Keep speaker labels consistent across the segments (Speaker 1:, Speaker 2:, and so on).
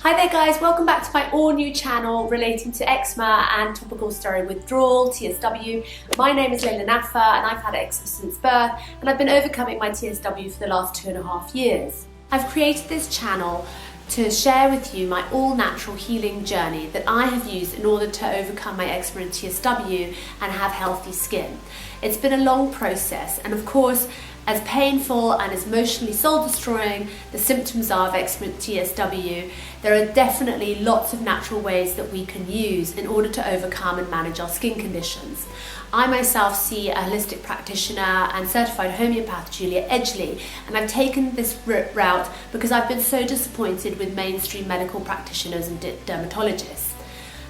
Speaker 1: Hi there guys, welcome back to my all new channel relating to eczema and topical steroid withdrawal, TSW. My name is Layla Nafa and I've had eczema since birth and I've been overcoming my TSW for the last 2.5 years. I've created this channel to share with you my all-natural healing journey that I have used in order to overcome my eczema and TSW and have healthy skin. It's been a long process, and of course, as painful and as emotionally soul-destroying the symptoms are of eczema and TSW, there are definitely lots of natural ways that we can use in order to overcome and manage our skin conditions. I myself see a holistic practitioner and certified homeopath, Julia Edgley, and I've taken this route because I've been so disappointed with mainstream medical practitioners and dermatologists.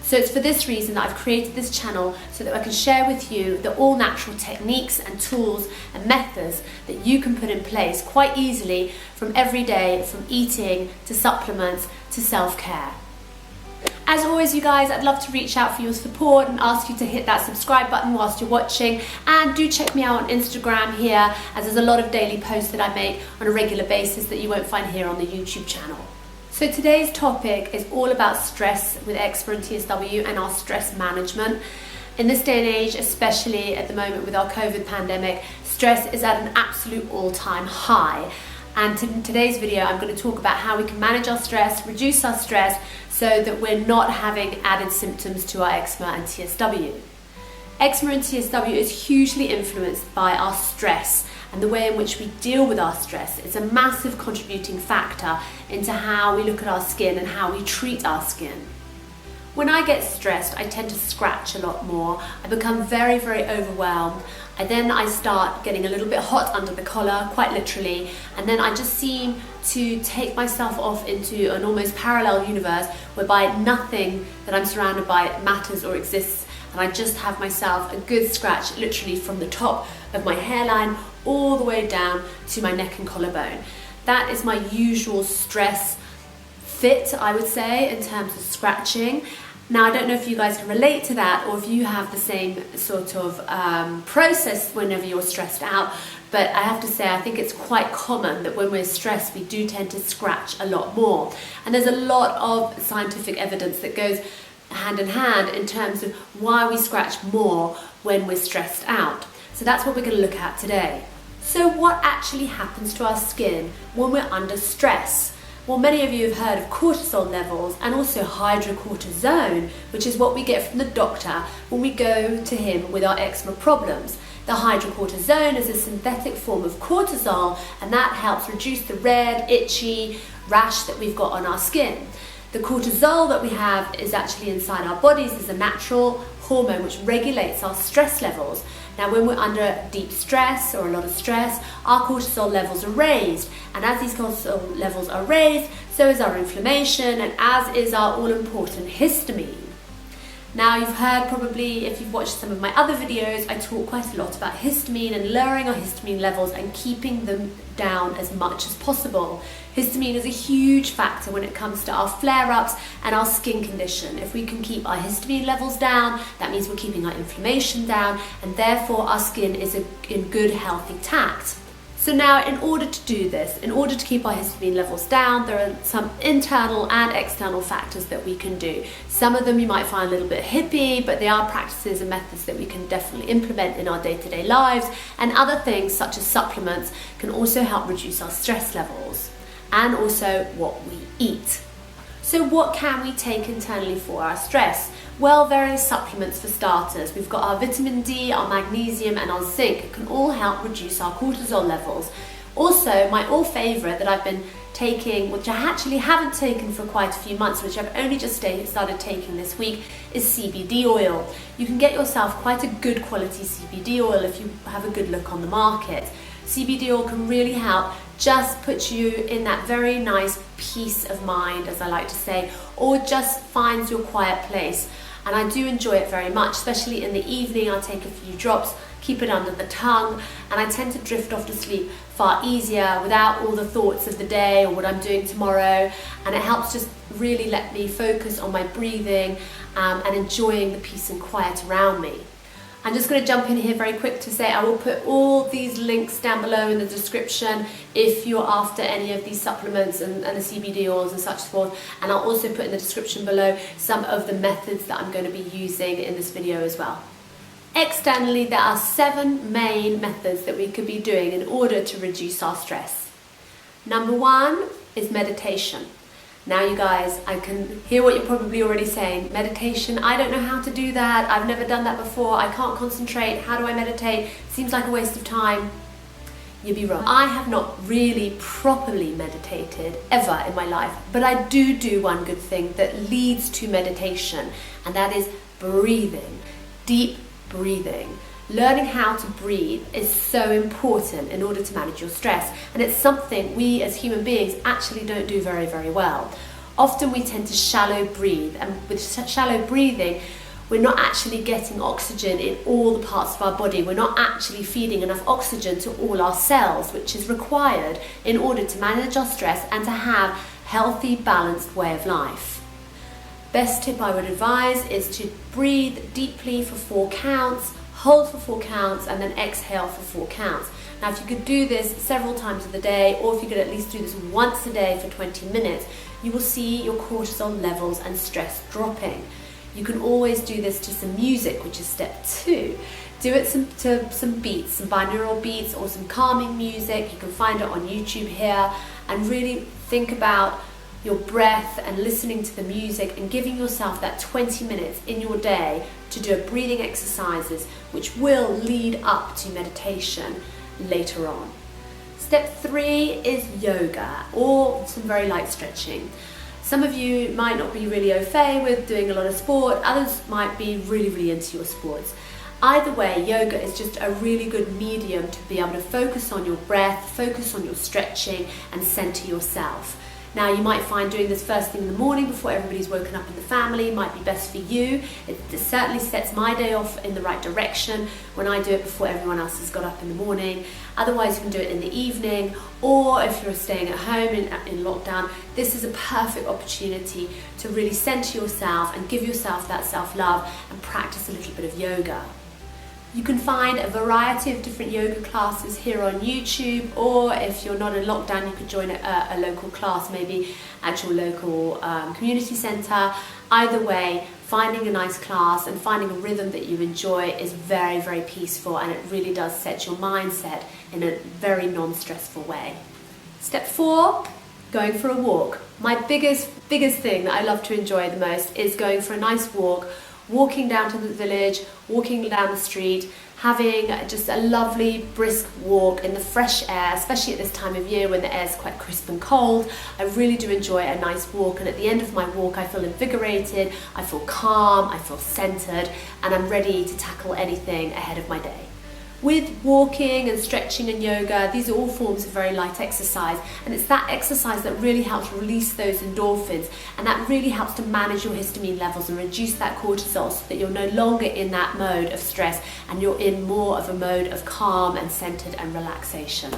Speaker 1: So it's for this reason that I've created this channel so that I can share with you the all-natural techniques and tools and methods that you can put in place quite easily from every day, from eating to supplements to self-care. As always, you guys, I'd love to reach out for your support and ask you to hit that subscribe button whilst you're watching, and do check me out on Instagram here, as there's a lot of daily posts that I make on a regular basis that you won't find here on the YouTube channel. So today's topic is all about stress with eczema and TSW and our stress management. In this day and age, especially at the moment with our COVID pandemic, stress is at an absolute all-time high. And in today's video, I'm going to talk about how we can manage our stress, reduce our stress, so that we're not having added symptoms to our eczema and TSW. Eczema and TSW is hugely influenced by our stress, and the way in which we deal with our stress is a massive contributing factor into how we look at our skin and how we treat our skin. When I get stressed, I tend to scratch a lot more. I become very, very overwhelmed. Then I start getting a little bit hot under the collar, quite literally, and then I just seem to take myself off into an almost parallel universe whereby nothing that I'm surrounded by matters or exists, and I just have myself a good scratch literally from the top of my hairline all the way down to my neck and collarbone. That is my usual stress fit, I would say, in terms of scratching. Now, I don't know if you guys can relate to that or if you have the same sort of process whenever you're stressed out, but I have to say I think it's quite common that when we're stressed we do tend to scratch a lot more. And there's a lot of scientific evidence that goes hand in hand in terms of why we scratch more when we're stressed out. So that's what we're going to look at today. So what actually happens to our skin when we're under stress? Well, many of you have heard of cortisol levels and also hydrocortisone, which is what we get from the doctor when we go to him with our eczema problems. The hydrocortisone is a synthetic form of cortisol, and that helps reduce the red, itchy rash that we've got on our skin. The cortisol that we have is actually inside our bodies is a natural hormone which regulates our stress levels. Now, when we're under deep stress or a lot of stress, our cortisol levels are raised, and as these cortisol levels are raised, so is our inflammation, and as is our all-important histamine. Now, you've heard probably, if you've watched some of my other videos, I talk quite a lot about histamine and lowering our histamine levels and keeping them down as much as possible. Histamine is a huge factor when it comes to our flare-ups and our skin condition. If we can keep our histamine levels down, that means we're keeping our inflammation down, and therefore our skin is in good, healthy tact. So now, in order to do this, in order to keep our histamine levels down, there are some internal and external factors that we can do. Some of them you might find a little bit hippie, but they are practices and methods that we can definitely implement in our day-to-day lives, and other things such as supplements can also help reduce our stress levels, and also what we eat. So what can we take internally for our stress? Well, various supplements for starters. We've got our vitamin D, our magnesium and our zinc. It can all help reduce our cortisol levels. Also, my favourite that I've been taking, which I actually haven't taken for quite a few months, which I've only just started taking this week, is CBD oil. You can get yourself quite a good quality CBD oil if you have a good look on the market. CBD oil can really help just put you in that very nice peace of mind, as I like to say, or just finds your quiet place. And I do enjoy it very much, especially in the evening. I'll take a few drops, keep it under the tongue, and I tend to drift off to sleep far easier without all the thoughts of the day or what I'm doing tomorrow, and it helps just really let me focus on my breathing and enjoying the peace and quiet around me. I'm just going to jump in here very quick to say I will put all these links down below in the description if you're after any of these supplements and the CBD oils and such forth, and I'll also put in the description below some of the methods that I'm going to be using in this video as well. Externally, there are 7 main methods that we could be doing in order to reduce our stress. Number 1 is meditation. Now you guys, I can hear what you're probably already saying. Meditation, I don't know how to do that. I've never done that before. I can't concentrate. How do I meditate? Seems like a waste of time. You'd be wrong. I have not really properly meditated ever in my life, but I do one good thing that leads to meditation, and that is breathing. Deep breathing. Learning how to breathe is so important in order to manage your stress, and it's something we as human beings actually don't do very, very well. Often we tend to shallow breathe, and with shallow breathing, we're not actually getting oxygen in all the parts of our body. We're not actually feeding enough oxygen to all our cells, which is required in order to manage our stress and to have a healthy, balanced way of life. Best tip I would advise is to breathe deeply for 4 counts, hold for 4 counts, and then exhale for 4 counts. Now, if you could do this several times of the day, or if you could at least do this once a day for 20 minutes, you will see your cortisol levels and stress dropping. You can always do this to some music, which is step 2. Do it to some beats, some binaural beats or some calming music. You can find it on YouTube here, and really think about your breath and listening to the music and giving yourself that 20 minutes in your day to do breathing exercises, which will lead up to meditation later on. Step 3 is yoga or some very light stretching. Some of you might not be really au fait with doing a lot of sport, others might be really into your sports. Either way, yoga is just a really good medium to be able to focus on your breath, focus on your stretching, and center yourself. Now, you might find doing this first thing in the morning before everybody's woken up in the family might be best for you. It certainly sets my day off in the right direction when I do it before everyone else has got up in the morning. Otherwise, you can do it in the evening, or if you're staying at home in lockdown, this is a perfect opportunity to really center yourself and give yourself that self-love and practice a little bit of yoga. You can find a variety of different yoga classes here on YouTube, or if you're not in lockdown, you could join a local class, maybe at your local community centre. Either way, finding a nice class and finding a rhythm that you enjoy is very peaceful, and it really does set your mindset in a very non-stressful way. Step 4, going for a walk. My biggest thing that I love to enjoy the most is going for a nice walk, walking down to the village, walking down the street, having just a lovely brisk walk in the fresh air, especially at this time of year when the air is quite crisp and cold. I really do enjoy a nice walk, and at the end of my walk I feel invigorated, I feel calm, I feel centered, and I'm ready to tackle anything ahead of my day. With walking and stretching and yoga, these are all forms of very light exercise, and it's that exercise that really helps release those endorphins, and that really helps to manage your histamine levels and reduce that cortisol so that you're no longer in that mode of stress and you're in more of a mode of calm and centered and relaxation.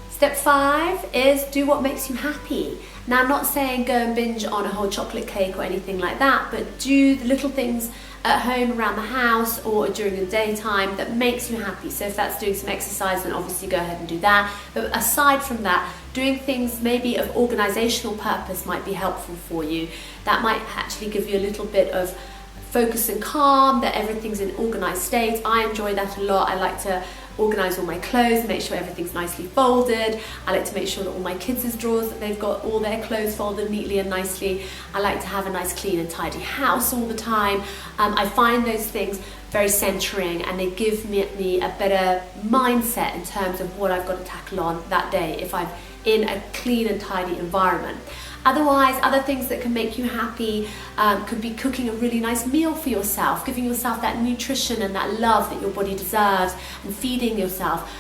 Speaker 1: Step 5 is do what makes you happy. Now, I'm not saying go and binge on a whole chocolate cake or anything like that, but do the little things at home, around the house, or during the daytime that makes you happy. So if that's doing some exercise, then obviously go ahead and do that. But aside from that, doing things maybe of organizational purpose might be helpful for you. That might actually give you a little bit of focus and calm, that everything's in organized state. I enjoy that a lot. I like to organize all my clothes, make sure everything's nicely folded. I like to make sure that all my kids' drawers, that they've got all their clothes folded neatly and nicely. I like to have a nice clean and tidy house all the time. I find those things very centering, and they give me a better mindset in terms of what I've got to tackle on that day if I'm in a clean and tidy environment. Otherwise, other things that can make you happy could be cooking a really nice meal for yourself, giving yourself that nutrition and that love that your body deserves, and feeding yourself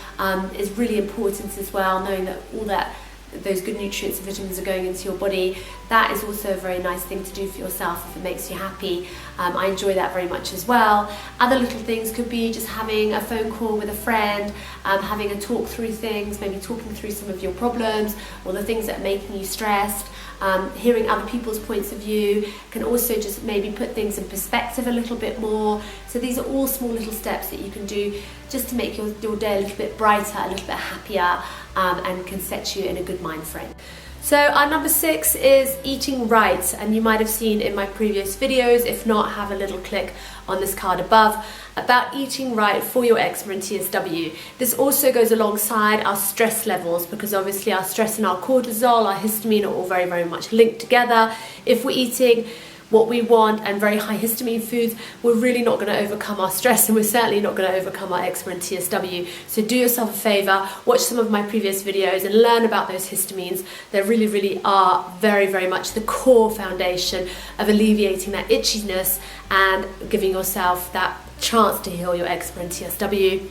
Speaker 1: is really important as well, knowing that all that those good nutrients and vitamins are going into your body. That is also a very nice thing to do for yourself if it makes you happy. I enjoy that very much as well. Other little things could be just having a phone call with a friend, having a talk through things, maybe talking through some of your problems or the things that are making you stressed. Hearing other people's points of view can also just maybe put things in perspective a little bit more. So these are all small little steps that you can do just to make your day a little bit brighter, a little bit happier, and can set you in a good mind frame. So our number 6 is eating right, and you might have seen in my previous videos. If not, have a little click on this card above about eating right for your eczema and TSW. This also goes alongside our stress levels, because obviously our stress and our cortisol, our histamine are all very, very much linked together. If we're eating what we want and very high histamine foods, we're really not going to overcome our stress, and we're certainly not going to overcome our eczema and TSW. So do yourself a favor, watch some of my previous videos and learn about those histamines. They really, really are very, very much the core foundation of alleviating that itchiness and giving yourself that chance to heal your eczema and TSW.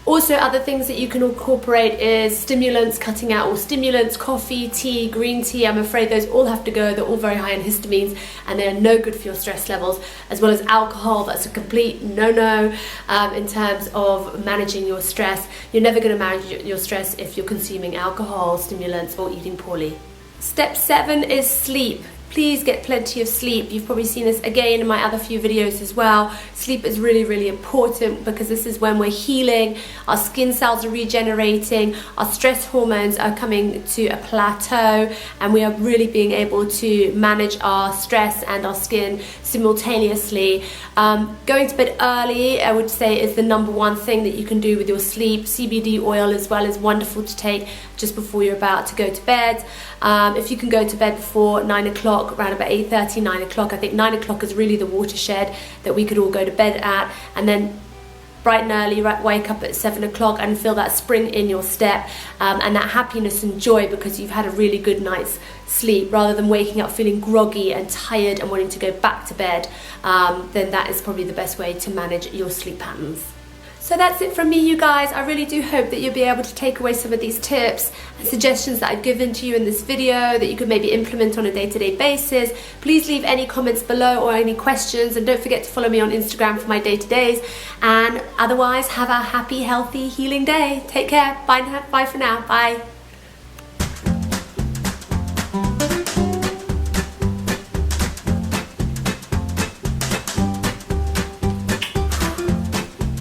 Speaker 1: Also, other things that you can incorporate is stimulants, cutting out all stimulants, coffee, tea, green tea. I'm afraid those all have to go. They're all very high in histamines and they're no good for your stress levels, as well as alcohol. That's a complete no-no in terms of managing your stress. You're never going to manage your stress if you're consuming alcohol, stimulants, or eating poorly. Step 7 is sleep. Please get plenty of sleep. You've probably seen this again in my other few videos as well. Sleep is really, really important because this is when we're healing, our skin cells are regenerating, our stress hormones are coming to a plateau, and we are really being able to manage our stress and our skin simultaneously. Going to bed early, I would say, is the number one thing that you can do with your sleep. CBD oil as well is wonderful to take just before you're about to go to bed. If you can go to bed before 9 o'clock, around about 8:30, 9 o'clock, I think 9 o'clock is really the watershed that we could all go to bed at, and then bright and early, wake up at 7 o'clock and feel that spring in your step, and that happiness and joy because you've had a really good night's sleep, rather than waking up feeling groggy and tired and wanting to go back to bed. Then that is probably the best way to manage your sleep patterns. So that's it from me, you guys. I really do hope that you'll be able to take away some of these tips and suggestions that I've given to you in this video that you could maybe implement on a day-to-day basis. Please leave any comments below or any questions, and don't forget to follow me on Instagram for my day-to-days. And otherwise, have a happy, healthy, healing day. Take care. Bye for now. Bye.